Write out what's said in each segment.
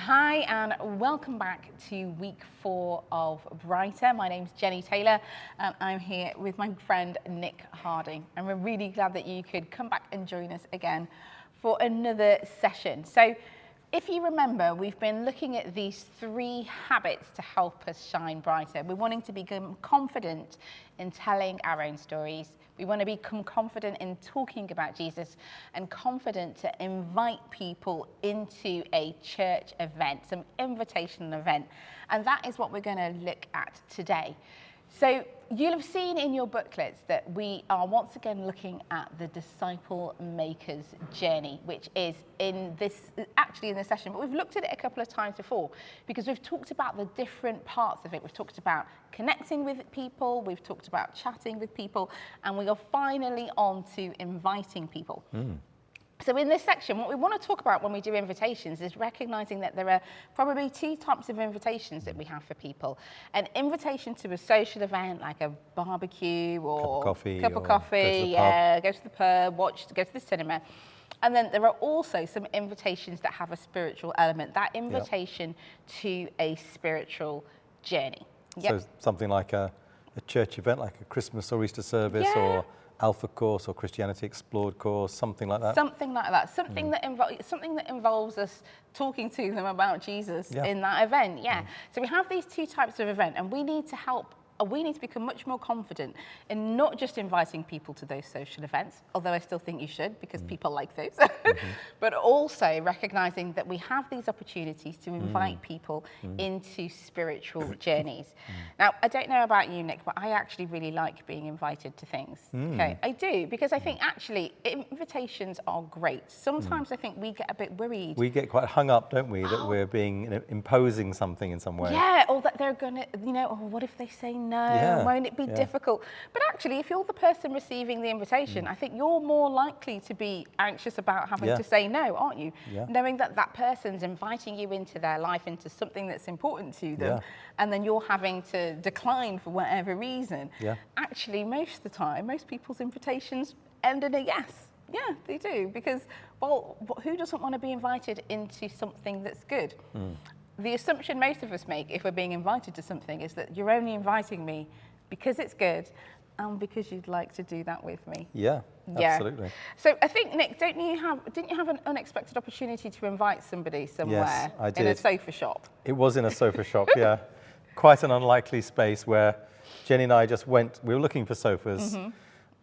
Hi and welcome back to week 4 of Brighter. My name's Jenny Taylor and I'm here with my friend Nick Harding, and we're really glad that you could come back and join us again for another session. So if you remember, we've been looking at these 3 habits to help us shine brighter. We're wanting to become confident in telling our own stories. We want to become confident in talking about Jesus and confident to invite people into a church event, some invitational event. And that is what we're going to look at today. So you'll have seen in your booklets that we are once again looking at the disciple maker's journey, which is in this session, but we've looked at it a couple of times before because we've talked about the different parts of it. We've talked about connecting with people, we've talked about chatting with people, and we are finally on to inviting people. So in this section, what we want to talk about when we do invitations is recognizing that there are probably 2 types of invitations that we have for people. An invitation to a social event like a barbecue or cup of coffee, go to the pub, go to the cinema. And then there are also some invitations that have a spiritual element, that invitation to a spiritual journey. So something like a church event, like a Christmas or Easter service or Alpha course or Christianity Explored course, something like that. Something like that. Something that involves us talking to them about Jesus in that event. So we have these 2 types of event, and we need to become much more confident in not just inviting people to those social events, although I still think you should because people like those, but also recognizing that we have these opportunities to invite people into spiritual journeys. Now, I don't know about you, Nick, but I actually really like being invited to things. Okay, I do, because I think actually invitations are great. Sometimes I think we get a bit worried. We get quite hung up, don't we, that we're being imposing something in some way. Yeah, or that they're going to, what if they say no, won't it be difficult? But actually, if you're the person receiving the invitation, I think you're more likely to be anxious about having to say no, aren't you? Knowing that that person's inviting you into their life, into something that's important to them, and then you're having to decline for whatever reason. Actually, most of the time, most people's invitations end in a yes. Yeah, they do, because, well, who doesn't want to be invited into something that's good? The assumption most of us make if we're being invited to something is that you're only inviting me because it's good and because you'd like to do that with me. Yeah, absolutely. So I think, Nick, didn't you have an unexpected opportunity to invite somebody somewhere? Yes, I did. In a sofa shop? It was in a sofa shop, Quite an unlikely space where Jenny and I just went. We were looking for sofas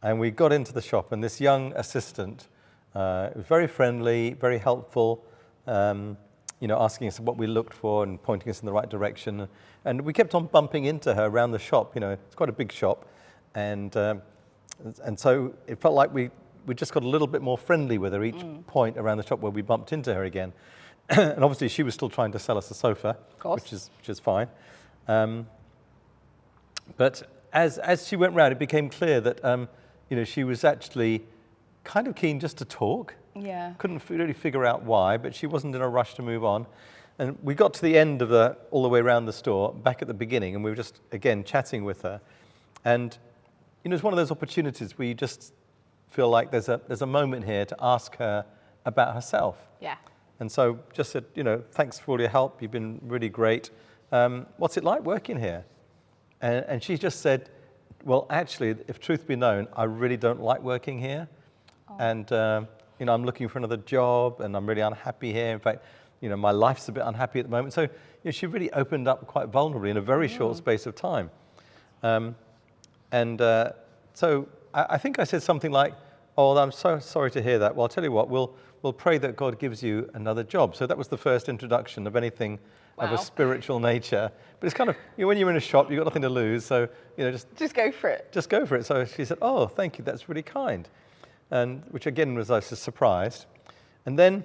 and we got into the shop, and this young assistant was very friendly, very helpful, asking us what we looked for and pointing us in the right direction. And we kept on bumping into her around the shop. It's quite a big shop. And so it felt like we just got a little bit more friendly with her each point around the shop where we bumped into her again. And obviously she was still trying to sell us a sofa, which is fine. But as she went round, it became clear that she was actually kind of keen just to talk. Couldn't really figure out why, but she wasn't in a rush to move on. And we got to the end of all the way around the store, back at the beginning, and we were just, again, chatting with her. And, it's one of those opportunities where you just feel like there's a moment here to ask her about herself. And so just said, thanks for all your help. You've been really great. What's it like working here? And she just said, well, actually, if truth be known, I really don't like working here. And, I'm looking for another job and I'm really unhappy here. In fact, my life's a bit unhappy at the moment. So she really opened up quite vulnerably in a very short space of time. So I think I said something like, oh, I'm so sorry to hear that. Well, I'll tell you what, we'll pray that God gives you another job. So that was the first introduction of anything of a spiritual nature. But it's kind of, when you're in a shop, you've got nothing to lose. So, just go for it. Just go for it. So she said, oh, thank you. That's really kind. And which again was I was surprised. And then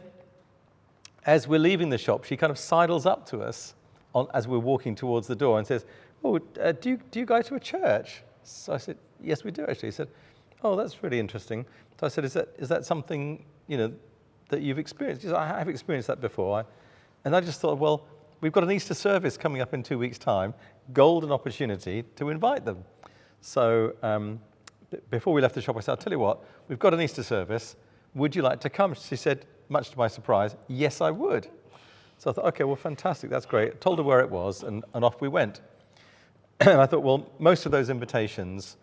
as we're leaving the shop, she kind of sidles up to us as we're walking towards the door and says, oh, do you go to a church? So I said, yes, we do actually. He said, oh, that's really interesting. So I said, is that something, that you've experienced? She said, I have experienced that before. And I just thought, well, we've got an Easter service coming up in 2 weeks' time, golden opportunity to invite them. So before we left the shop, I said, I'll tell you what, we've got an Easter service. Would you like to come? She said, much to my surprise, yes, I would. So I thought, okay, well, fantastic, that's great. I told her where it was, and off we went. And I thought, well, most of those invitations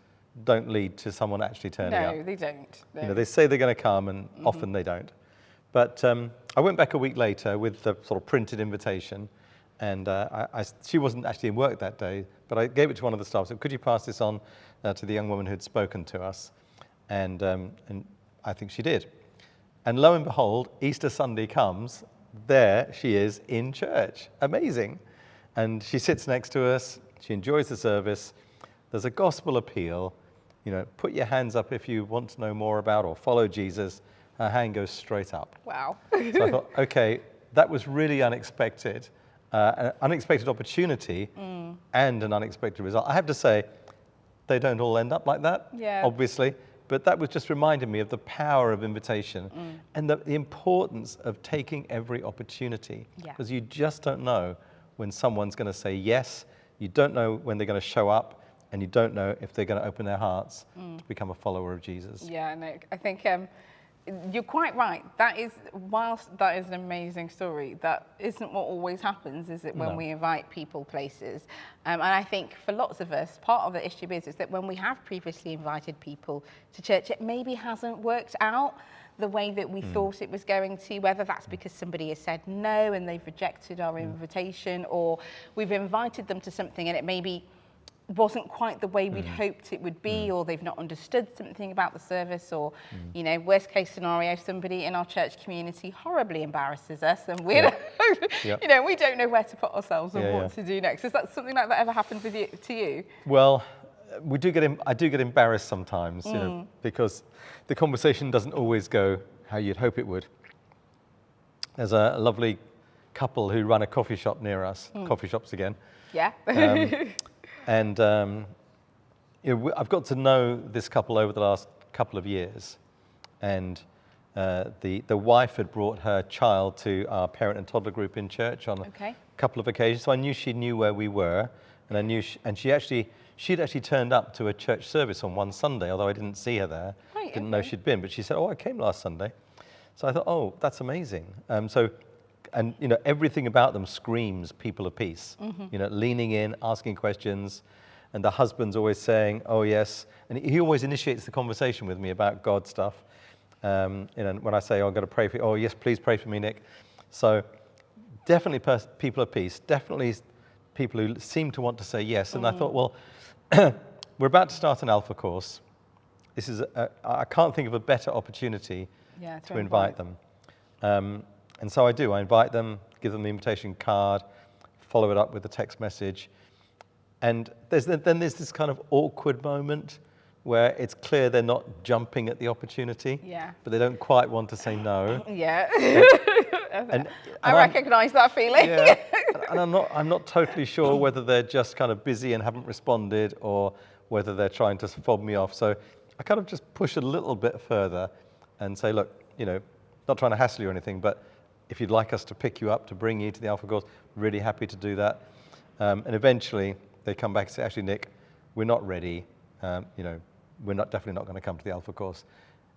don't lead to someone actually turning up. No, they don't. No. You know, they say they're going to come, and often they don't. But I went back a week later with the sort of printed invitation, and she wasn't actually in work that day, but I gave it to one of the staff. Said, could you pass this on to the young woman who'd spoken to us? And I think she did. And lo and behold, Easter Sunday comes. There she is in church. Amazing. And she sits next to us. She enjoys the service. There's a gospel appeal. You know, put your hands up if you want to know more about or follow Jesus. Her hand goes straight up. Wow. So I thought, okay, that was really unexpected. An unexpected opportunity and an unexpected result. I have to say, they don't all end up like that, obviously. But that was just reminding me of the power of invitation and the importance of taking every opportunity. Because you just don't know when someone's going to say yes. You don't know when they're going to show up. And you don't know if they're going to open their hearts to become a follower of Jesus. Yeah, no, I think you're quite right. That is, whilst that is an amazing story, that isn't what always happens, is it, when we invite people places? And I think for lots of us, part of the issue is that when we have previously invited people to church, it maybe hasn't worked out the way that we thought it was going to, whether that's because somebody has said no and they've rejected our invitation, or we've invited them to something and it maybe wasn't quite the way we'd hoped it would be, or they've not understood something about the service, or, you know, worst case scenario, somebody in our church community horribly embarrasses us and we're, you know, we don't know where to put ourselves and what to do next. Has that something like that ever happened with you, to you? Well, I do get embarrassed sometimes, you know, because the conversation doesn't always go how you'd hope it would. There's a lovely couple who run a coffee shop near us, coffee shops again. Yeah. And you know, I've got to know this couple over the last couple of years, and the wife had brought her child to our parent and toddler group in church on a couple of occasions. So I knew she knew where we were, and I knew she'd actually turned up to a church service on one Sunday, although I didn't see her there. Didn't know she'd been, but she said, "Oh, I came last Sunday." So I thought, "Oh, that's amazing." And you know, everything about them screams people of peace. You know, leaning in, asking questions, and the husband's always saying, "Oh yes," and he always initiates the conversation with me about God stuff. You know, when I say, "Oh, I'm going to pray for you," "Oh yes, please pray for me, Nick." So definitely people of peace, definitely people who seem to want to say yes. And I thought, well, we're about to start an Alpha course. This is I can't think of a better opportunity to invite them. And so I do. I invite them, give them the invitation card, follow it up with a text message. And then there's this kind of awkward moment where it's clear they're not jumping at the opportunity, but they don't quite want to say no. And I recognise that feeling. And I'm not totally sure whether they're just kind of busy and haven't responded, or whether they're trying to fob me off. So I kind of just push a little bit further and say, look, you know, not trying to hassle you or anything, but if you'd like us to pick you up, to bring you to the Alpha course, really happy to do that. And eventually they come back and say, actually, Nick, we're not ready. You know, we're definitely not going to come to the Alpha course.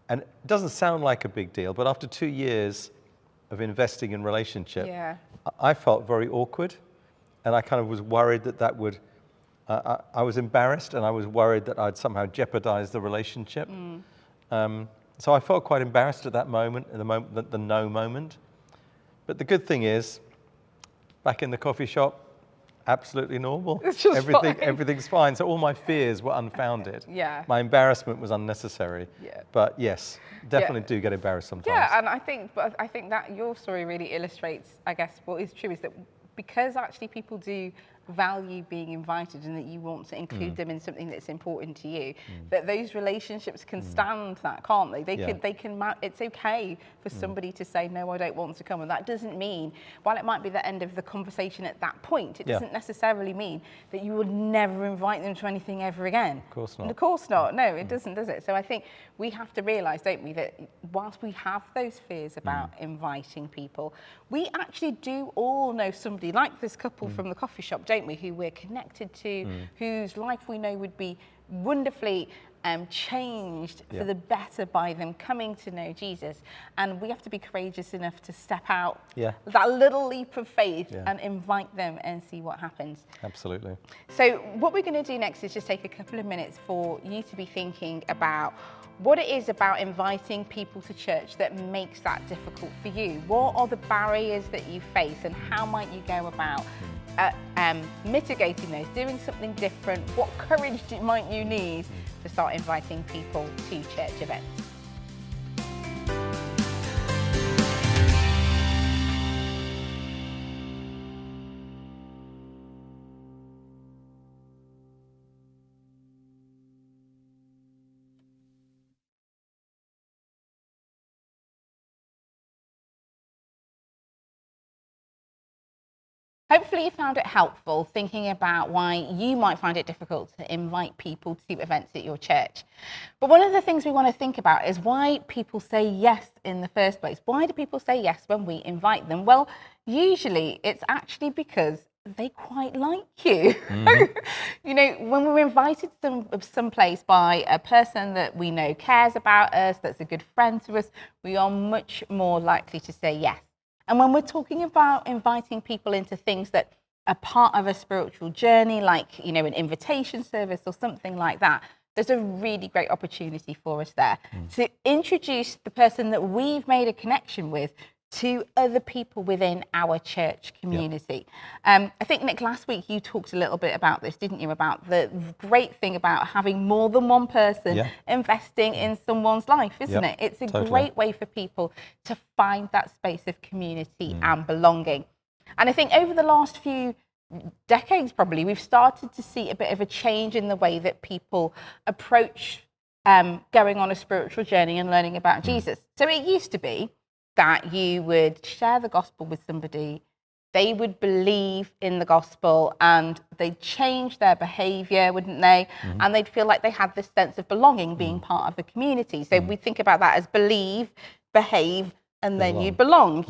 And it doesn't sound like a big deal, but after 2 years of investing in relationship, I felt very awkward. And I kind of was worried that would, I was embarrassed, and I was worried that I'd somehow jeopardize the relationship. So I felt quite embarrassed at that moment, the no moment. But the good thing is, back in the coffee shop, absolutely normal. It's just everything's fine. So all my fears were unfounded. My embarrassment was unnecessary. But yes, definitely do get embarrassed sometimes. Yeah, and I think that your story really illustrates, I guess, what is true is that because actually people do value being invited, and that you want to include them in something that's important to you, that those relationships can stand that, can't they? They can. It's okay for somebody to say, no, I don't want to come. And that doesn't mean, while it might be the end of the conversation at that point, it doesn't necessarily mean that you would never invite them to anything ever again. Of course not. And of course not. No, it doesn't, does it? So I think we have to realise, don't we, that whilst we have those fears about inviting people, we actually do all know somebody like this couple from the coffee shop, don't we, who we're connected to, whose life we know would be wonderfully changed for the better by them coming to know Jesus. And we have to be courageous enough to step out that little leap of faith and invite them and see what happens. Absolutely. So what we're going to do next is just take a couple of minutes for you to be thinking about what it is about inviting people to church that makes that difficult for you. What are the barriers that you face, and how might you go about mitigating those, doing something different? What courage might you need to start inviting people to church events? Hopefully you found it helpful thinking about why you might find it difficult to invite people to events at your church. But one of the things we want to think about is why people say yes in the first place. Why do people say yes when we invite them? Well, usually it's actually because they quite like you. You know, when we're invited someplace by a person that we know cares about us, that's a good friend to us, we are much more likely to say yes. And when we're talking about inviting people into things that are part of a spiritual journey, like, you know, an invitation service or something like that, there's a really great opportunity for us there to introduce the person that we've made a connection with to other people within our church community. I think, Nick, last week you talked a little bit about this, didn't you? About the great thing about having more than one person investing in someone's life, isn't it? It's a great way for people to find that space of community and belonging. And I think over the last few decades, probably, we've started to see a bit of a change in the way that people approach going on a spiritual journey and learning about Jesus. So it used to be that you would share the gospel with somebody, they would believe in the gospel, and they'd change their behaviour, wouldn't they? And they'd feel like they had this sense of belonging, being part of the community. So we think about that as believe, behave, and then you belong.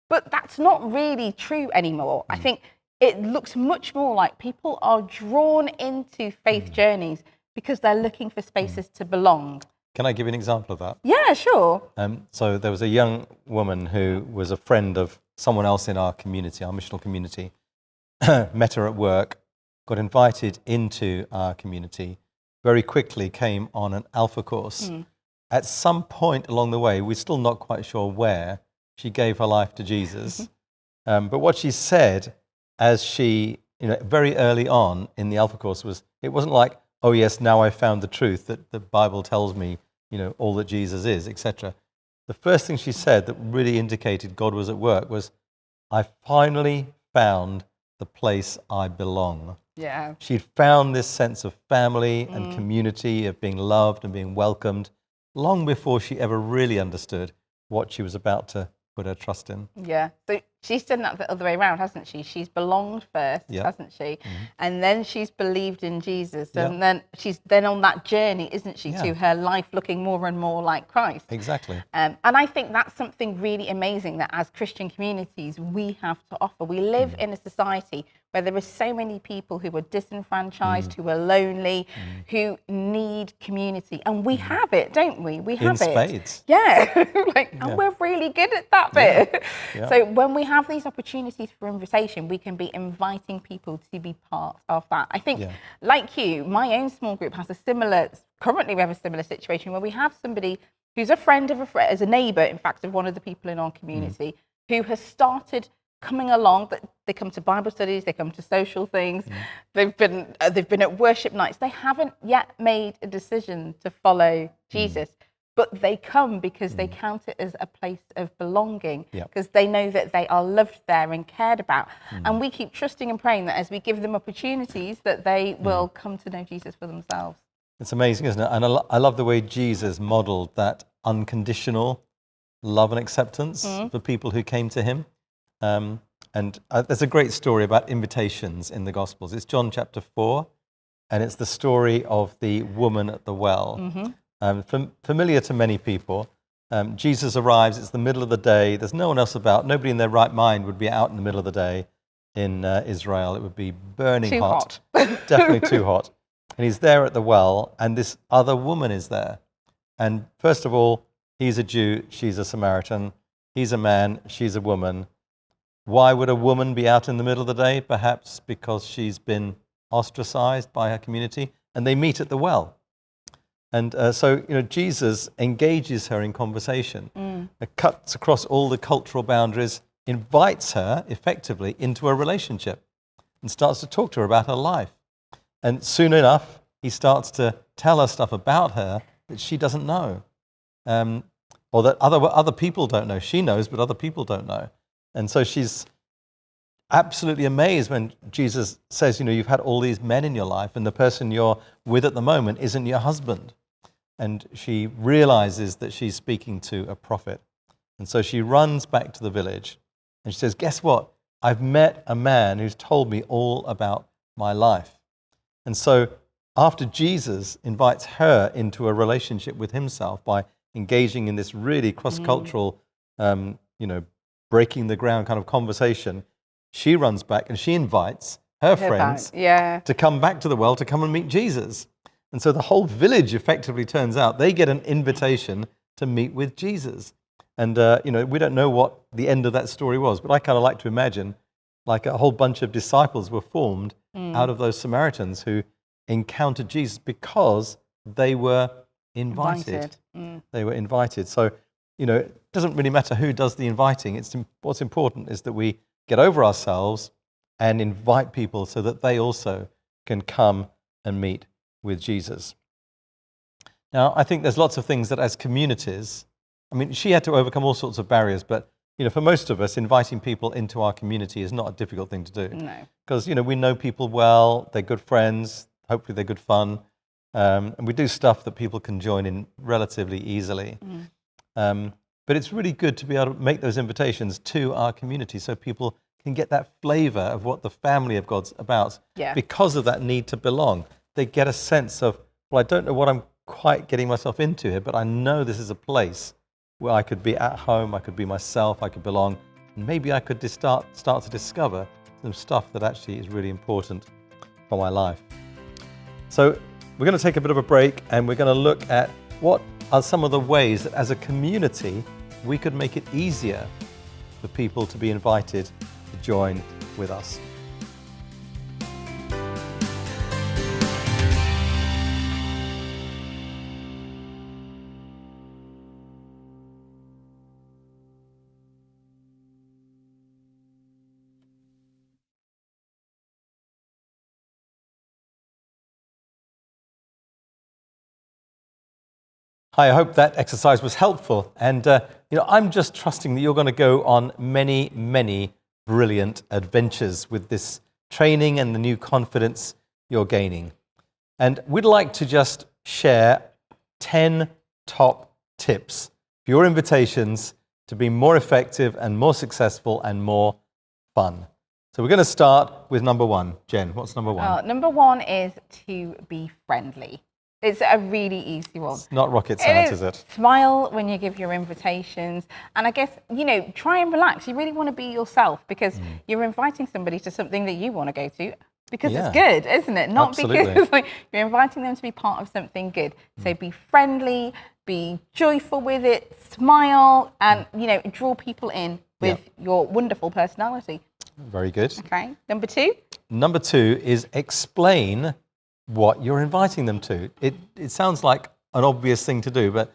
But that's not really true anymore. I think it looks much more like people are drawn into faith journeys because they're looking for spaces to belong. Can I give you an example of that? Yeah, sure. So there was a young woman who was a friend of someone else in our community, our missional community, met her at work, got invited into our community, very quickly came on an Alpha course. At some point along the way, we're still not quite sure where, she gave her life to Jesus. But what she said as she, very early on in the Alpha course was, it wasn't like, oh yes, now I found the truth that the Bible tells me, all that Jesus is, etc. The first thing she said that really indicated God was at work was, I finally found the place I belong. Yeah. She'd found this sense of family and community, of being loved and being welcomed, long before she ever really understood what she was about to put her trust in. Yeah. So she's done that the other way around, hasn't she? She's belonged first, hasn't she? And then she's believed in Jesus. And then she's then on that journey, isn't she, to her life looking more and more like Christ. Exactly. And I think that's something really amazing that as Christian communities we have to offer. We live in a society where there are so many people who are disenfranchised, who are lonely, who need community. And we have it, don't we? We have in spades. Yeah. And we're really good at that bit. So when we have these opportunities for invitation, we can be inviting people to be part of that. I think, like you, my own small group has currently we have a similar situation where we have somebody who's a friend of a friend, as a neighbour, in fact, of one of the people in our community, who has started coming along. But they come to Bible studies, they come to social things, they've been at worship nights. They haven't yet made a decision to follow Jesus, but they come because they count it as a place of belonging, because they know that they are loved there and cared about. And we keep trusting and praying that as we give them opportunities, that they will come to know Jesus for themselves. It's amazing, isn't it? And I love the way Jesus modeled that unconditional love and acceptance for people who came to him. And there's a great story about invitations in the Gospels. It's John chapter 4, and it's the story of the woman at the well. Familiar to many people. Jesus arrives, it's the middle of the day, there's no one else about, nobody in their right mind would be out in the middle of the day in Israel. It would be burning hot. Definitely too hot. And he's there at the well, and this other woman is there. And first of all, he's a Jew, she's a Samaritan. He's a man, she's a woman. Why would a woman be out in the middle of the day? Perhaps because she's been ostracized by her community, and they meet at the well. And so, Jesus engages her in conversation, cuts across all the cultural boundaries, invites her effectively into a relationship, and starts to talk to her about her life. And soon enough, he starts to tell her stuff about her that she doesn't know, or that other people don't know. She knows, but other people don't know. And so she's absolutely amazed when Jesus says, you've had all these men in your life, and the person you're with at the moment isn't your husband. And she realizes that she's speaking to a prophet. And so she runs back to the village, and she says, guess what? I've met a man who's told me all about my life. And so after Jesus invites her into a relationship with himself by engaging in this really cross-cultural, breaking the ground kind of conversation, she runs back and she invites her friends to come back to the well to come and meet Jesus. And so the whole village effectively turns out. They get an invitation to meet with Jesus. And, we don't know what the end of that story was, but I kind of like to imagine like a whole bunch of disciples were formed out of those Samaritans who encountered Jesus because they were invited. They were invited. So, it doesn't really matter who does the inviting. What's important is that we get over ourselves and invite people so that they also can come and meet with Jesus. Now, I think there's lots of things that as communities, she had to overcome all sorts of barriers, but for most of us, inviting people into our community is not a difficult thing to do. No. Because, we know people well, they're good friends, hopefully they're good fun, and we do stuff that people can join in relatively easily. But it's really good to be able to make those invitations to our community so people can get that flavor of what the family of God's about because of that need to belong. They get a sense of, well, I don't know what I'm quite getting myself into here, but I know this is a place where I could be at home, I could be myself, I could belong, and maybe I could start to discover some stuff that actually is really important for my life. So we're going to take a bit of a break, and we're going to look at what are some of the ways that as a community we could make it easier for people to be invited to join with us. Hi, I hope that exercise was helpful. And, I'm just trusting that you're going to go on many, many brilliant adventures with this training and the new confidence you're gaining. And we'd like to just share 10 top tips for your invitations to be more effective and more successful and more fun. So we're going to start with number one. Jen, what's number one? Number one is to be friendly. It's a really easy one. It's not rocket science, is it? Smile when you give your invitations. And I guess, try and relax. You really want to be yourself because you're inviting somebody to something that you want to go to because it's good, isn't it? Not Absolutely. because you're inviting them to be part of something good. So be friendly, be joyful with it, smile, and, draw people in with your wonderful personality. Very good. Okay. Number two? Number two is explain what you're inviting them to. It sounds like an obvious thing to do, but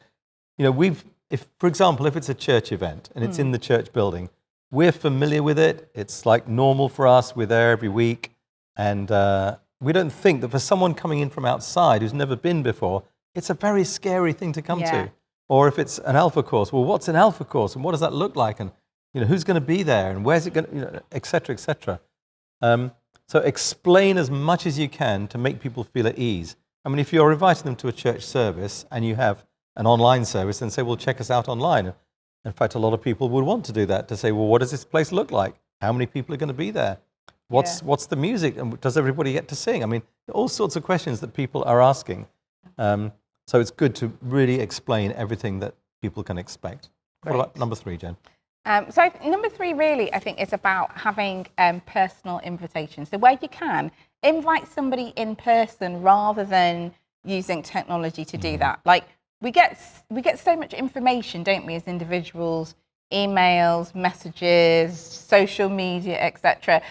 for example, if it's a church event and it's in the church building, we're familiar with it. It's like normal for us. We're there every week, and we don't think that for someone coming in from outside who's never been before, it's a very scary thing to come to. Or if it's an Alpha course, well, what's an Alpha course and what does that look like, and who's going to be there and where's it going to, et cetera, et cetera. So explain as much as you can to make people feel at ease. If you're inviting them to a church service and you have an online service, then say, well, check us out online. In fact, a lot of people would want to do that, to say, well, what does this place look like? How many people are going to be there? What's the music? And does everybody get to sing? All sorts of questions that people are asking. So it's good to really explain everything that people can expect. Great. What about number three, Jen? Number three, really, I think, is about having personal invitations. So where you can, invite somebody in person rather than using technology to do that. Like we get so much information, don't we, as individuals, emails, messages, social media, etc.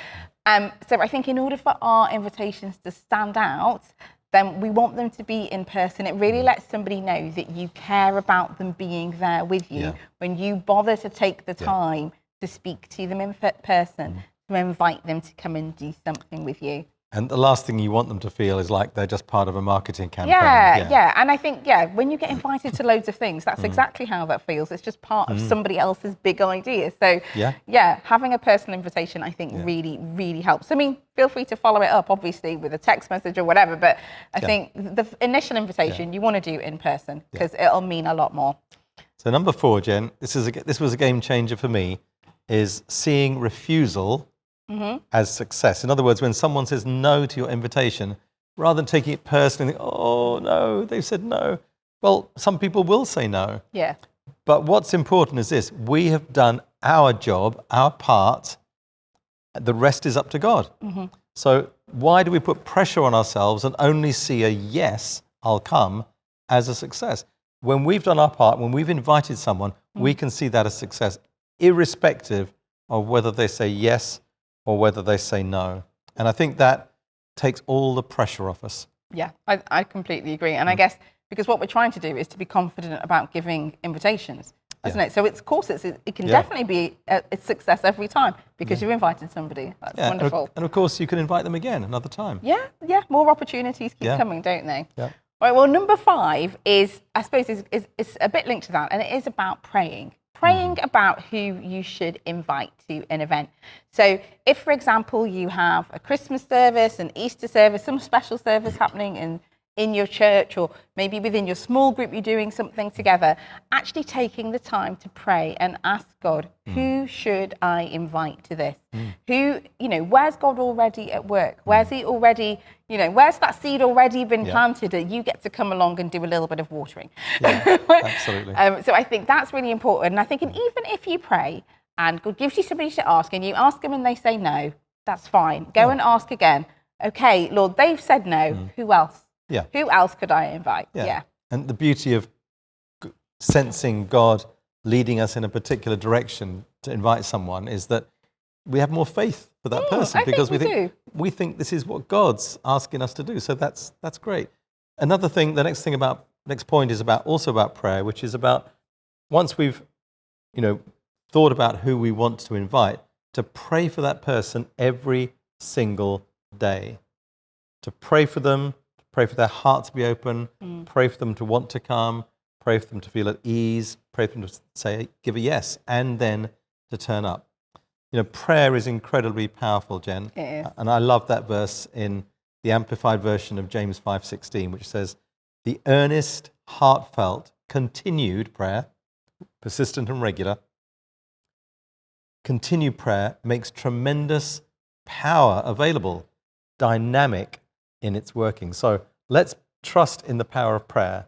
So I think in order for our invitations to stand out, then we want them to be in person. It really lets somebody know that you care about them being there with you when you bother to take the time to speak to them in person, to invite them to come and do something with you. And the last thing you want them to feel is like they're just part of a marketing campaign. Yeah. And I think, when you get invited to loads of things, that's exactly how that feels. It's just part of somebody else's big idea. So, having a personal invitation, I think really, really helps. I mean, feel free to follow it up, obviously, with a text message or whatever. But I think the initial invitation, you want to do in person because it'll mean a lot more. So number 4, Jen, this was a game changer for me, is seeing refusal as success. In other words, when someone says no to your invitation, rather than taking it personally, oh no, they've said no. Well, some people will say no. Yeah. But what's important is this: we have done our job, our part. The rest is up to God. So why do we put pressure on ourselves and only see a yes, I'll come, as a success? When we've done our part, when we've invited someone, we can see that as success, irrespective of whether they say yes or whether they say no. And I think that takes all the pressure off us. Yeah, I completely agree. And I guess because what we're trying to do is to be confident about giving invitations, isn't it? So of course it can definitely be a success every time because you've invited somebody. That's wonderful. And of course you can invite them again another time. Yeah, more opportunities keep coming, don't they? Yeah. All right, well, number 5 is, I suppose, is a bit linked to that, and it is about praying. Praying about who you should invite to an event. So if, for example, you have a Christmas service, an Easter service, some special service happening in your church, or maybe within your small group you're doing something together, actually taking the time to pray and ask God, who should I invite to this? Who, where's God already at work? Where's he already, where's that seed already been planted that you get to come along and do a little bit of watering? Yeah, absolutely. So I think that's really important. And I think even if you pray and God gives you somebody to ask and you ask them and they say no, that's fine. Go and ask again. Okay, Lord, they've said no. Who else? Yeah. Who else could I invite? Yeah. And the beauty of sensing God leading us in a particular direction to invite someone is that we have more faith for that person because we think this is what God's asking us to do. So that's great. Another thing, the next point is also about prayer, which is about once we've thought about who we want to invite, to pray for that person every single day. To pray for them, pray for their heart to be open, pray for them to want to come, pray for them to feel at ease, pray for them to give a yes, and then to turn up. Prayer is incredibly powerful, Jen. It is. And I love that verse in the Amplified version of James 5:16, which says, the earnest, heartfelt, continued prayer, persistent and regular, continued prayer makes tremendous power available, dynamic in its working. So let's trust in the power of prayer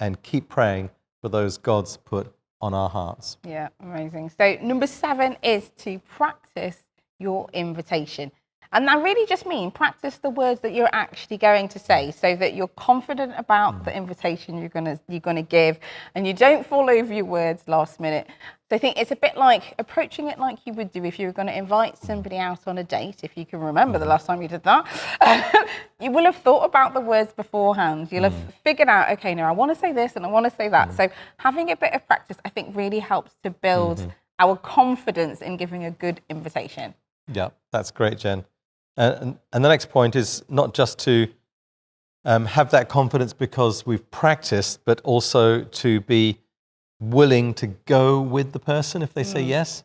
and keep praying for those God's put on our hearts. Yeah, amazing. So number 7 is to practice your invitation. And that really just means practice the words that you're actually going to say so that you're confident about the invitation you're going to give and you don't fall over your words last minute. So I think it's a bit like approaching it like you would do if you were going to invite somebody out on a date, if you can remember the last time you did that. You will have thought about the words beforehand. You'll have figured out, okay, now I want to say this and I want to say that. So having a bit of practice, I think, really helps to build our confidence in giving a good invitation. Yeah, that's great, Jen. And the next point is not just to have that confidence because we've practiced, but also to be willing to go with the person if they say yes.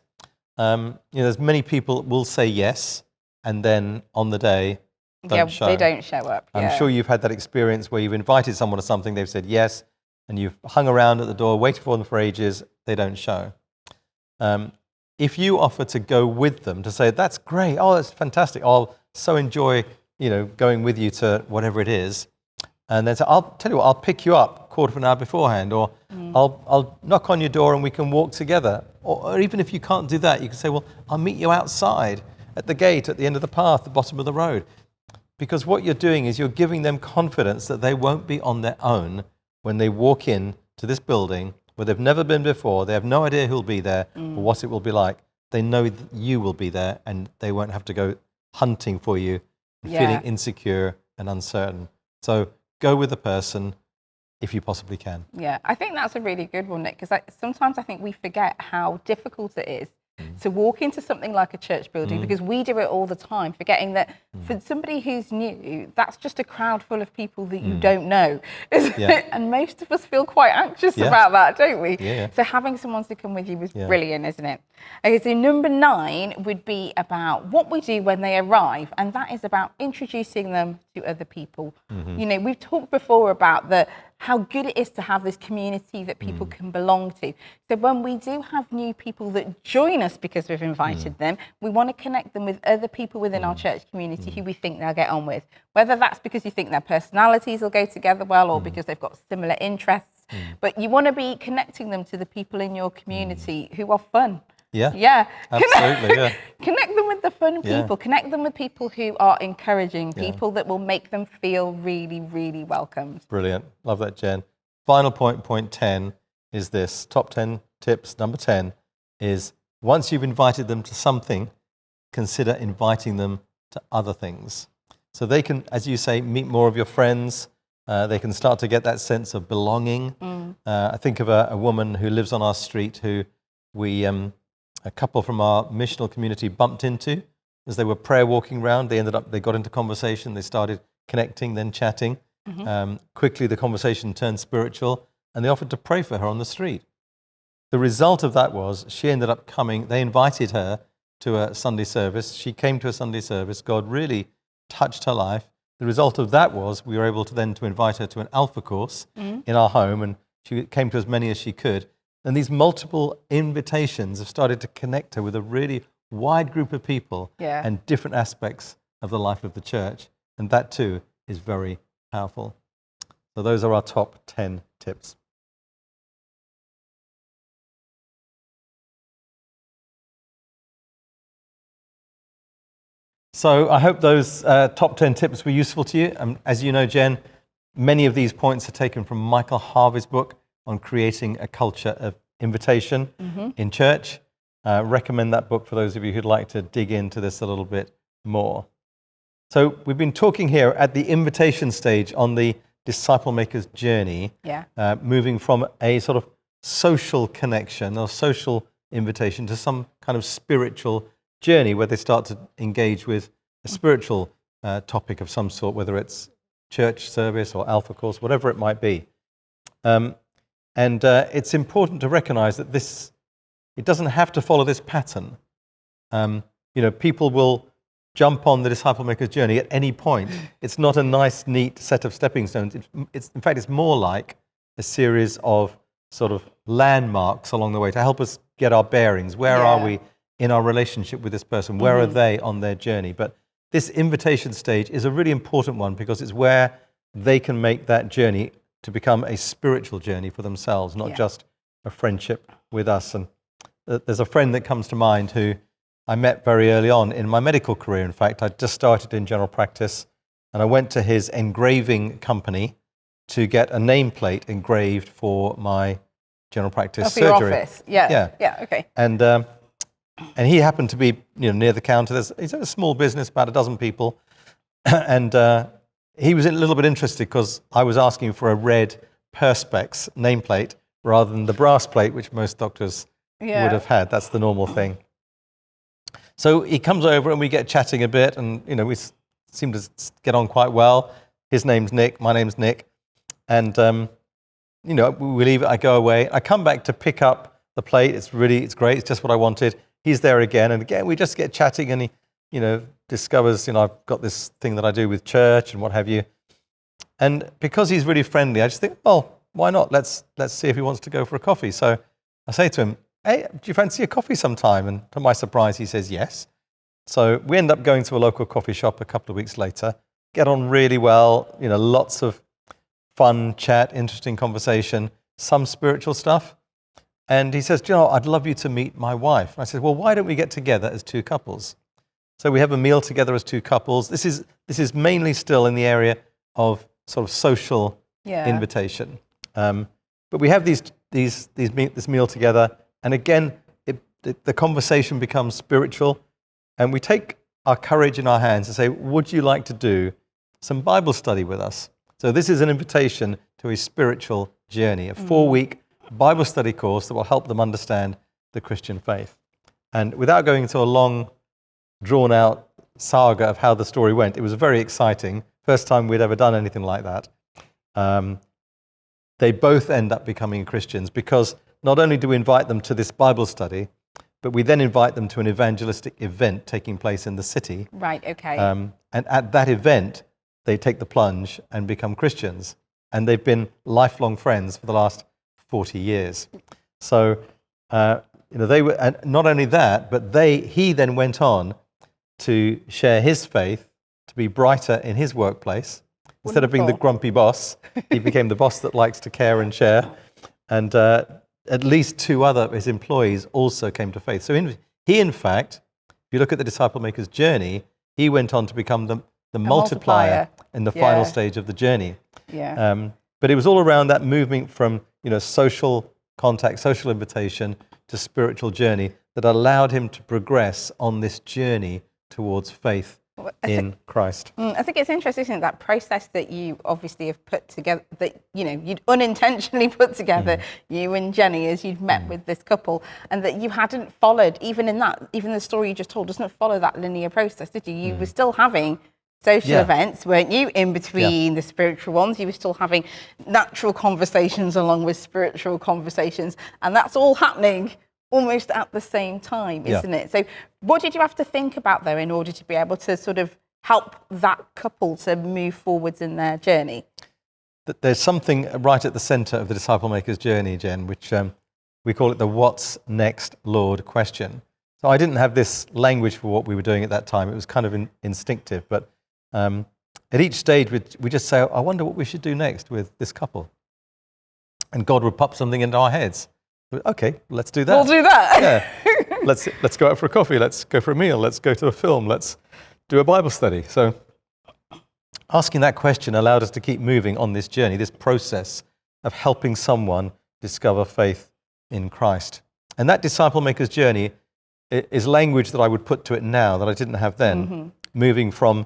There's many people will say yes, and then on the day don't show. They don't show up. I'm sure you've had that experience where you've invited someone to something, they've said yes, and you've hung around at the door, waited for them for ages, they don't show. If you offer to go with them, to say, that's great, oh, that's fantastic, I'll so enjoy, going with you to whatever it is, and then say, I'll tell you what, I'll pick you up a quarter of an hour beforehand, or I'll knock on your door and we can walk together. Or even if you can't do that, you can say, well, I'll meet you outside at the gate, at the end of the path, the bottom of the road. because what you're doing is you're giving them confidence that they won't be on their own when they walk in to this building where they've never been before. They have no idea who'll be there or what it will be like. They know that you will be there and they won't have to go hunting for you and feeling insecure and uncertain. So go with the person if you possibly can. Yeah, I think that's a really good one, Nick, because sometimes I think we forget how difficult it is to walk into something like a church building, because we do it all the time, forgetting that for somebody who's new, that's just a crowd full of people that you don't know. And most of us feel quite anxious about that, don't we? So having someone to come with you was brilliant, isn't it? Okay, so number 9 would be about what we do when they arrive, and that is about introducing them to other people. You know, we've talked before about how good it is to have this community that people can belong to. So when we do have new people that join us because we've invited them, we want to connect them with other people within our church community who we think they'll get on with. Whether that's because you think their personalities will go together well or because they've got similar interests. But you want to be connecting them to the people in your community who are fun. Yeah, absolutely. Connect them with the fun people. Connect them with people who are encouraging, people that will make them feel really, really welcomed. Brilliant. Love that, Jen. Final point, point 10, is this. Top 10 tips, number 10, is once you've invited them to something, consider inviting them to other things. So they can, as you say, meet more of your friends. They can start to get that sense of belonging. I think of a woman who lives on our street who a couple from our missional community bumped into as they were prayer walking around. They got into conversation, they started connecting, then chatting. Quickly the conversation turned spiritual and they offered to pray for her on the street. The result of that was she ended up coming, they invited her to a Sunday service. She came to a Sunday service. God really touched her life. The result of that was we were able to then invite her to an Alpha course in our home, and she came to as many as she could. And these multiple invitations have started to connect her with a really wide group of people and different aspects of the life of the church. And that too is very powerful. So those are our top 10 tips. So I hope those top 10 tips were useful to you. As you know, Jen, many of these points are taken from Michael Harvey's book on creating a culture of invitation in church. Recommend that book for those of you who'd like to dig into this a little bit more. So we've been talking here at the invitation stage on the disciple maker's journey, moving from a sort of social connection or social invitation to some kind of spiritual journey where they start to engage with a spiritual topic of some sort, whether it's church service or Alpha course, whatever it might be. And it's important to recognize that it doesn't have to follow this pattern. People will jump on the disciple maker's journey at any point. It's not a nice, neat set of stepping stones. In fact, it's more like a series of sort of landmarks along the way to help us get our bearings. Where are we in our relationship with this person? Where are they on their journey? But this invitation stage is a really important one because it's where they can make that journey to become a spiritual journey for themselves, not just a friendship with us. And there's a friend that comes to mind who I met very early on in my medical career. In fact, I just started in general practice and I went to his engraving company to get a nameplate engraved for my general practice surgery. For your office? Yeah, okay. And he happened to be near the counter. He's a small business, about a dozen people. And he was a little bit interested because I was asking for a red Perspex nameplate rather than the brass plate, which most doctors would have had. That's the normal thing. So he comes over and we get chatting a bit, and we seem to get on quite well. His name's Nick, my name's Nick. And we leave it, I go away. I come back to pick up the plate. It's great. It's just what I wanted. He's there again. And again, we just get chatting and he, discovers, I've got this thing that I do with church and what have you. And because he's really friendly, I just think, well, why not? Let's see if he wants to go for a coffee. So I say to him, hey, do you fancy a coffee sometime? And to my surprise, he says yes. So we end up going to a local coffee shop a couple of weeks later, get on really well, lots of fun chat, interesting conversation, some spiritual stuff. And he says, I'd love you to meet my wife. And I said, well, why don't we get together as two couples? So we have a meal together as two couples. This is mainly still in the area of sort of social invitation. But we have this meal together, and again, the conversation becomes spiritual, and we take our courage in our hands and say, would you like to do some Bible study with us? So this is an invitation to a spiritual journey, a 4-week Bible study course that will help them understand the Christian faith. And without going into a long, drawn-out saga of how the story went, it was very exciting. First time we'd ever done anything like that. They both end up becoming Christians because not only do we invite them to this Bible study, but we then invite them to an evangelistic event taking place in the city. Right, okay. And at that event, they take the plunge and become Christians. And they've been lifelong friends for the last 40 years. So, they were, and not only that, but he then went on to share his faith, to be brighter in his workplace. Instead of being the grumpy boss, he became the boss that likes to care and share. And at least 2 other of his employees also came to faith. So in fact, if you look at the disciple maker's journey, he went on to become the multiplier in the final stage of the journey. Yeah. But it was all around that movement from social contact, social invitation to spiritual journey that allowed him to progress on this journey towards faith in Christ. I think it's interesting, isn't it, that process that you obviously have put together, that you'd unintentionally put together, you and Jenny, as you'd met with this couple, and that you hadn't followed, even the story you just told doesn't follow that linear process, did you? You were still having social events, weren't you, in between the spiritual ones? You were still having natural conversations along with spiritual conversations, and that's all happening almost at the same time, isn't it? So what did you have to think about there in order to be able to sort of help that couple to move forwards in their journey? There's something right at the center of the disciple maker's journey, Jen, which we call it the "What's next, Lord?" question. So I didn't have this language for what we were doing at that time. It was kind of instinctive, but at each stage we just say, I wonder what we should do next with this couple. And God would pop something into our heads. Okay, let's do that. We'll do that. Yeah. Let's go out for a coffee. Let's go for a meal. Let's go to a film. Let's do a Bible study. So asking that question allowed us to keep moving on this journey, this process of helping someone discover faith in Christ. And that disciple maker's journey is language that I would put to it now that I didn't have then. Moving from,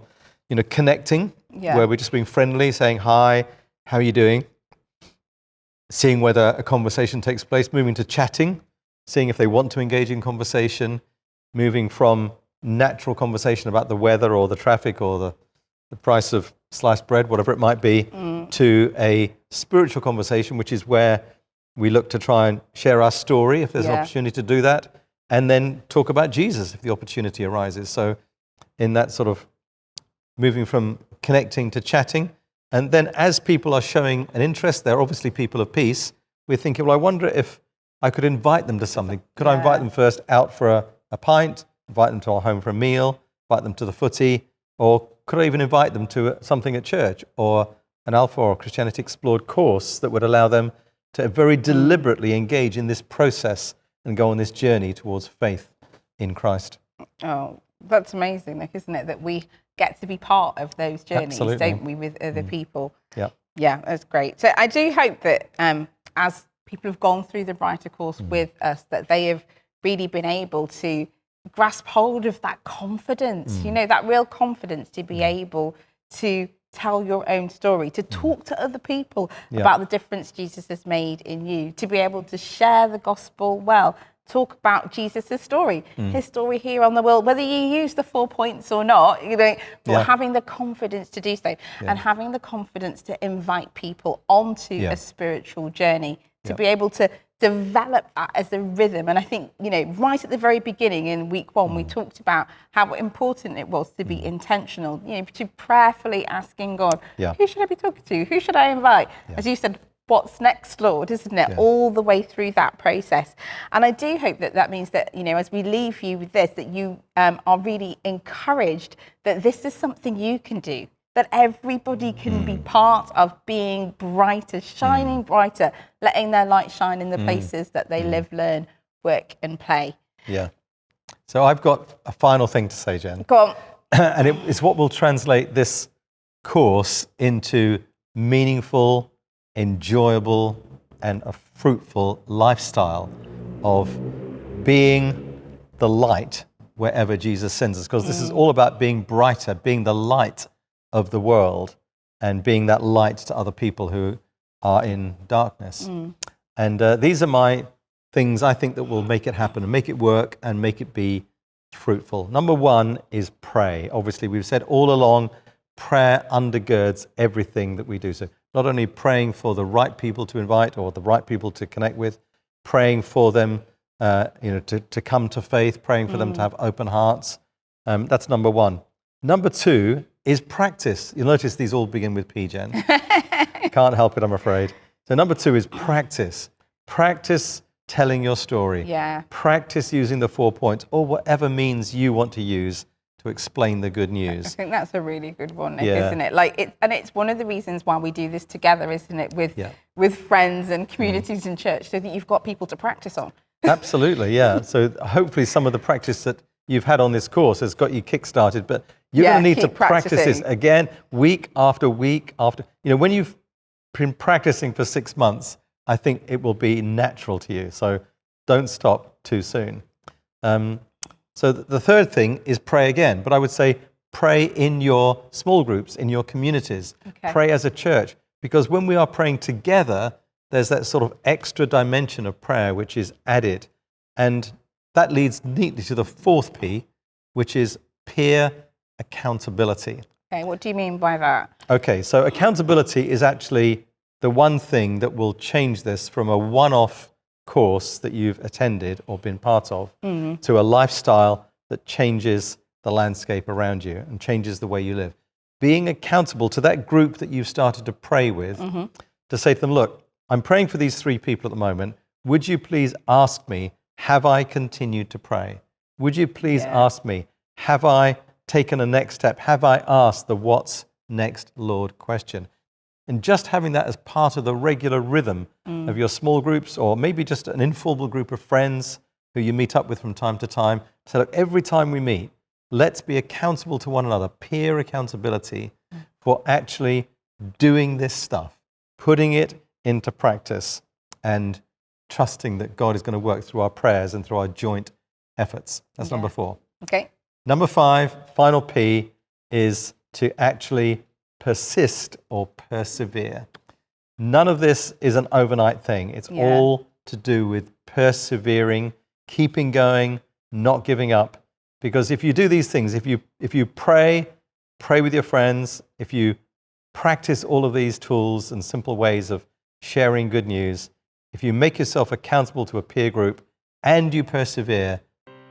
connecting, where we're just being friendly, saying, hi, how are you doing? Seeing whether a conversation takes place, moving to chatting, seeing if they want to engage in conversation, moving from natural conversation about the weather or the traffic or the price of sliced bread, whatever it might be, to a spiritual conversation, which is where we look to try and share our story if there's an opportunity to do that, and then talk about Jesus if the opportunity arises. So in that sort of moving from connecting to chatting, and then as people are showing an interest, they're obviously people of peace, we're thinking, well, I wonder if I could invite them to something. Could I invite them first out for a pint, invite them to our home for a meal, invite them to the footy, or could I even invite them to something at church or an Alpha or Christianity Explored course that would allow them to very deliberately engage in this process and go on this journey towards faith in Christ? Oh, that's amazing, Nick, isn't it? That we get to be part of those journeys, don't we, with other people? Yeah. Yeah, that's great. So I do hope that as people have gone through the Brighter course with us, that they have really been able to grasp hold of that confidence, that real confidence to be able to tell your own story, to talk to other people about the difference Jesus has made in you, to be able to share the gospel well, talk about Jesus' story, his story here on the world, whether you use the 4 points or not, but having the confidence to do so and having the confidence to invite people onto a spiritual journey, to be able to develop that as a rhythm. And I think, right at the very beginning in week 1, we talked about how important it was to be intentional, to prayerfully asking God, who should I be talking to? Who should I invite? As you said, what's next, Lord, isn't it? All the way through that process. And I do hope that that means that, as we leave you with this, that you are really encouraged that this is something you can do, that everybody can be part of being brighter, shining brighter, letting their light shine in the places that they live, learn, work and play. Yeah. So I've got a final thing to say, Jen. Go on. And it's what will translate this course into meaningful, enjoyable, and a fruitful lifestyle of being the light wherever Jesus sends us. Because this is all about being brighter, being the light of the world, and being that light to other people who are in darkness. And these are my things I think that will make it happen and make it work and make it be fruitful. Number one is pray. Obviously, we've said all along, prayer undergirds everything that we do. So not only praying for the right people to invite or the right people to connect with, praying for them to come to faith, praying for them to have open hearts. That's number one. Number two is practice. You'll notice these all begin with P, Jen. Can't help it, I'm afraid. So number two is practice. Practice telling your story. Yeah. Practice using the 4 points or whatever means you want to use to explain the good news. I think that's a really good one, Nick, isn't it? And it's one of the reasons why we do this together, isn't it? With friends and communities in church, so that you've got people to practice on. Absolutely, yeah. So hopefully some of the practice that you've had on this course has got you kick-started, but you're going to need to practice this again, week after week after. When you've been practicing for 6 months, I think it will be natural to you. So don't stop too soon. So the third thing is pray again. But I would say pray in your small groups, in your communities. Okay. Pray as a church. Because when we are praying together, there's that sort of extra dimension of prayer which is added. And that leads neatly to the fourth P, which is peer accountability. Okay, what do you mean by that? Okay, so accountability is actually the one thing that will change this from a one-off course that you've attended or been part of to a lifestyle that changes the landscape around you and changes the way you live. Being accountable to that group that you've started to pray with, to say to them, look, I'm praying for these 3 people at the moment. Would you please ask me, have I continued to pray? Would you please ask me, have I taken a next step? Have I asked the what's next, Lord question? And just having that as part of the regular rhythm of your small groups, or maybe just an informal group of friends who you meet up with from time to time. So look, every time we meet, let's be accountable to one another, peer accountability for actually doing this stuff, putting it into practice and trusting that God is going to work through our prayers and through our joint efforts. That's number 4. Okay. Number 5, final P, is to actually persist or persevere. None of this is an overnight thing. It's all to do with persevering, keeping going, not giving up. Because if you do these things, if you pray with your friends, if you practice all of these tools and simple ways of sharing good news, if you make yourself accountable to a peer group and you persevere,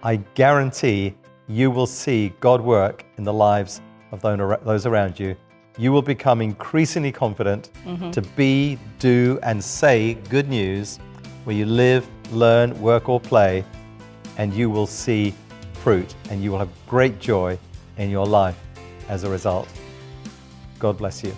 I guarantee you will see God work in the lives of those around you. You will become increasingly confident to be, do, and say good news where you live, learn, work, or play, and you will see fruit, and you will have great joy in your life as a result. God bless you.